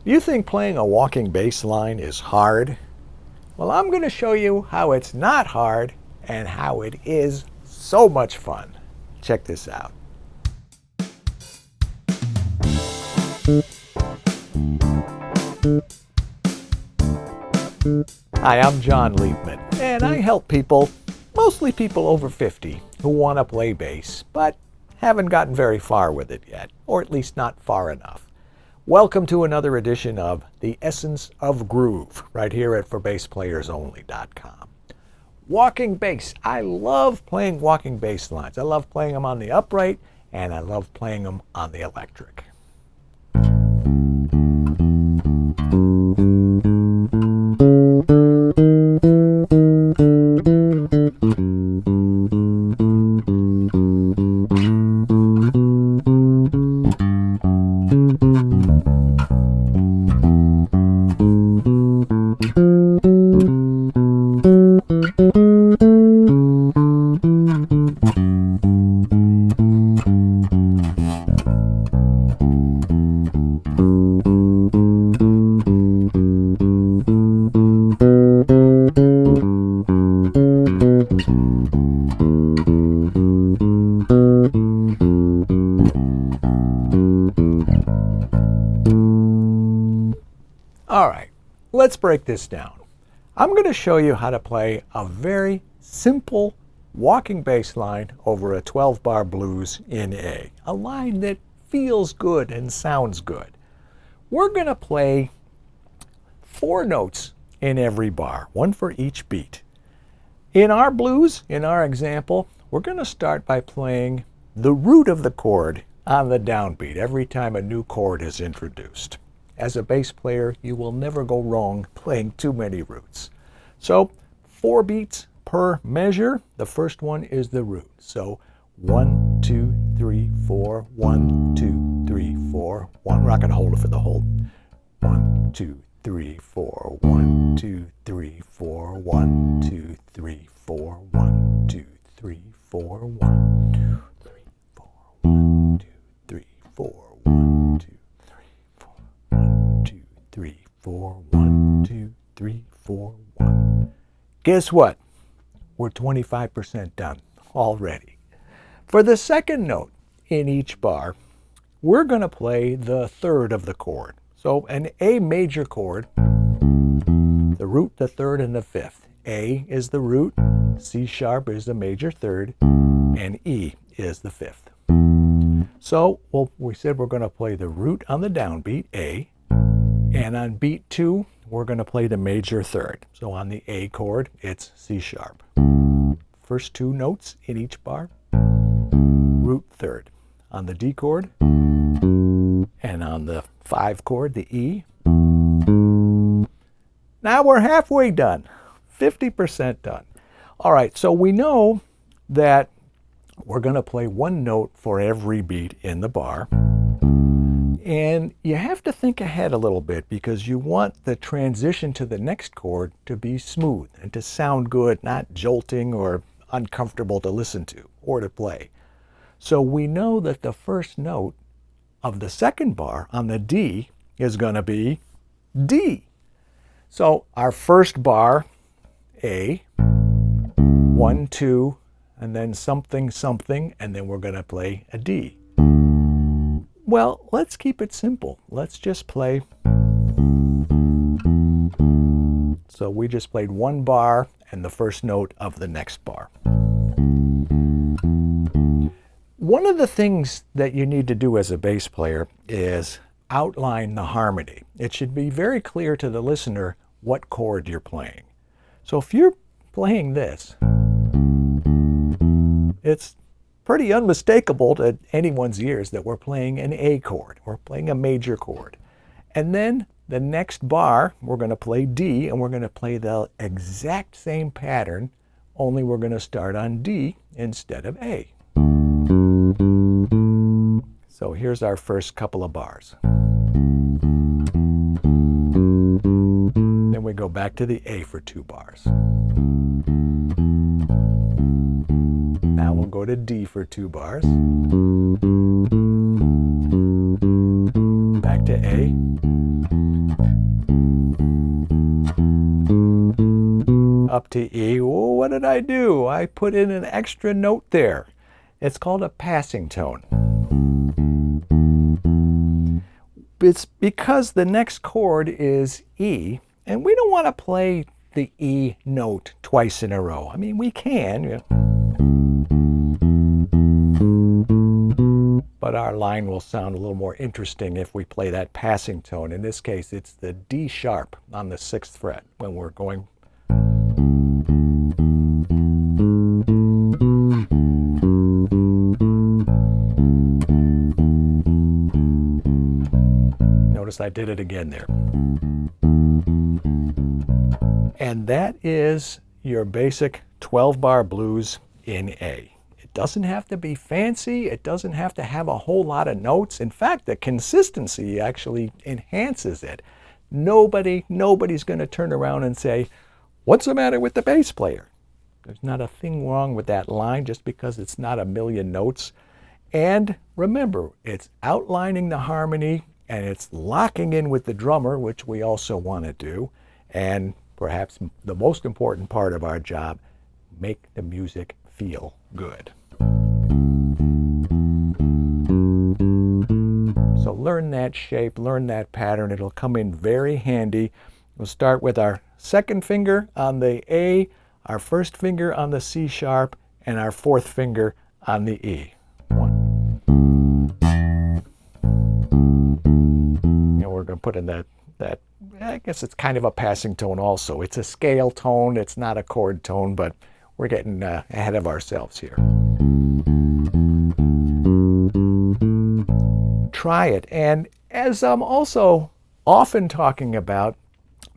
You think playing a walking bass line is hard? Well, I'm going to show you how it's not hard and how it is so much fun. Check this out. Hi, I'm John Liebman, and I help people, mostly people over 50, who want to play bass, but haven't gotten very far with it yet, or at least not far enough. Welcome to another edition of The Essence of Groove, right here at ForBassPlayersOnly.com. Walking bass. I love playing walking bass lines. I love playing them on the upright, and I love playing them on the electric. All right, let's break this down. I'm going to show you how to play a very simple walking bass line over a 12-bar blues in A, a line that feels good and sounds good. We're going to play 4 notes in every bar, one for each beat. In our blues, in our example, we're going to start by playing the root of the chord on the downbeat every time a new chord is introduced. As a bass player, you will never go wrong playing too many roots. So 4 beats per measure. The first one is the root. So 1, 2, 3, 4, 1, 2, 3, 4, 1. We're not going to hold it for the whole. 1, 2, 3, 4, 1, 2, 3, 4, 1, 2, 3, 4, 1, 2, 3, 4, 1, 2, 3, 4, 1, 2, 3, 4, 1, 2, 3, 4, 1, 2, 3, 4, 1. Guess what? We're 25% done already. For the second note in each bar, we're going to play the third of the chord. So an A major chord, the root, the third, and the fifth. A is the root, C sharp is the major third, and E is the fifth. So we said we're going to play the root on the downbeat, A, and on beat 2, we're going to play the major third. So on the A chord, it's C sharp. First 2 notes in each bar, root third. On the D chord, and on the 5 chord, the E. Now we're halfway done, 50% done. All right, so we know that we're going to play 1 note for every beat in the bar. And you have to think ahead a little bit because you want the transition to the next chord to be smooth and to sound good, not jolting or uncomfortable to listen to or to play. So we know that the first note of the second bar on the D is going to be D. So our first bar, A, 1, 2, and then something, something, and then we're going to play a D. Well, let's keep it simple. Let's just play. So we just played 1 bar and the first note of the next bar. One of the things that you need to do as a bass player is outline the harmony. It should be very clear to the listener what chord you're playing. So if you're playing this, it's pretty unmistakable to anyone's ears that we're playing an A chord. We're playing a major chord. And then the next bar, we're going to play D, and we're going to play the exact same pattern, only we're going to start on D instead of A. So here's our first couple of bars. Then we go back to the A for 2 bars. Now we'll go to D for 2 bars. Back to A. up to E. Well, what did I do? I put in an extra note there. It's called a passing tone. It's because the next chord is E, and we don't want to play the E note twice in a row. I mean, we can, but our line will sound a little more interesting if we play that passing tone. In this case, it's the D sharp on the 6th fret when we're going. Notice I did it again there. And that is your basic 12-bar blues in A. It doesn't have to be fancy. It doesn't have to have a whole lot of notes. In fact, the consistency actually enhances it. Nobody's going to turn around and say, "What's the matter with the bass player?" There's not a thing wrong with that line just because it's not a million notes. And remember, it's outlining the harmony and it's locking in with the drummer, which we also want to do. And perhaps the most important part of our job, make the music feel good. So learn that shape, learn that pattern. It'll come in very handy. We'll start with our 2nd finger on the A, our 1st finger on the C sharp, and our 4th finger on the E. We're going to put in that, I guess it's kind of a passing tone also. It's a scale tone. It's not a chord tone, but we're getting ahead of ourselves here. Try it. And as I'm also often talking about,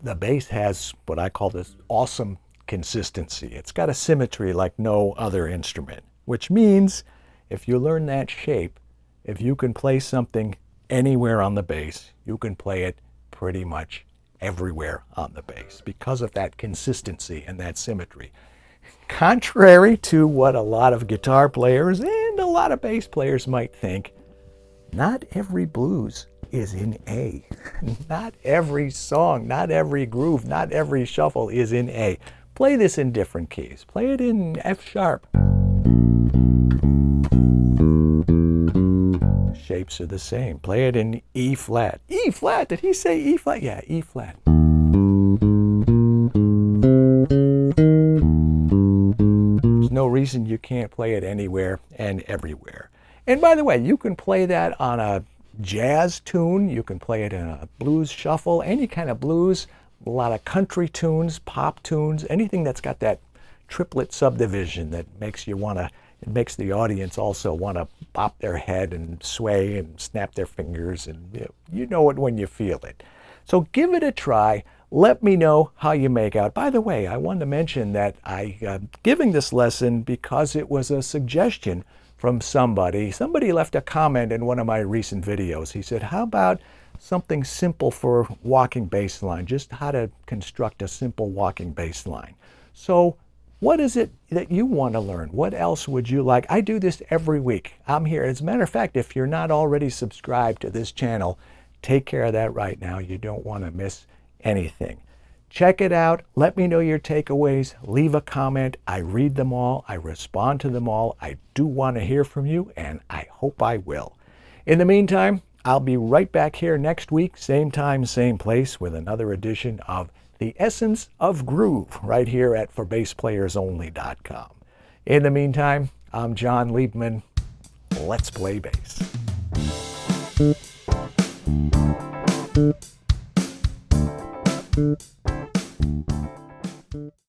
the bass has what I call this awesome consistency. It's got a symmetry like no other instrument, which means if you learn that shape, if you can play something anywhere on the bass, you can play it pretty much everywhere on the bass because of that consistency and that symmetry. Contrary to what a lot of guitar players and a lot of bass players might think, not every blues is in A. Not every song, not every groove, not every shuffle is in A. Play this in different keys. Play it in F sharp. Shapes are the same. Play it in E flat. E flat? Did he say E flat? Yeah, E flat. There's no reason you can't play it anywhere and everywhere. And by the way, you can play that on a jazz tune. You can play it in a blues shuffle, any kind of blues, a lot of country tunes, pop tunes, anything that's got that triplet subdivision that makes you want to, it makes the audience also want to bop their head and sway and snap their fingers, and you know it when you feel it. So give it a try. Let me know how you make out. By the way, I wanted to mention that I'm giving this lesson because it was a suggestion from somebody. Somebody left a comment in one of my recent videos. He said, how about something simple for walking bass line, just how to construct a simple walking bass line. So what is it that you want to learn? What else would you like? I do this every week. I'm here. As a matter of fact, if you're not already subscribed to this channel, take care of that right now. You don't want to miss anything. Check it out. Let me know your takeaways. Leave a comment. I read them all. I respond to them all. I do want to hear from you, and I hope I will. In the meantime, I'll be right back here next week, same time, same place, with another edition of The Essence of Groove right here at ForBassPlayersOnly.com. In the meantime, I'm John Liebman. Let's play bass.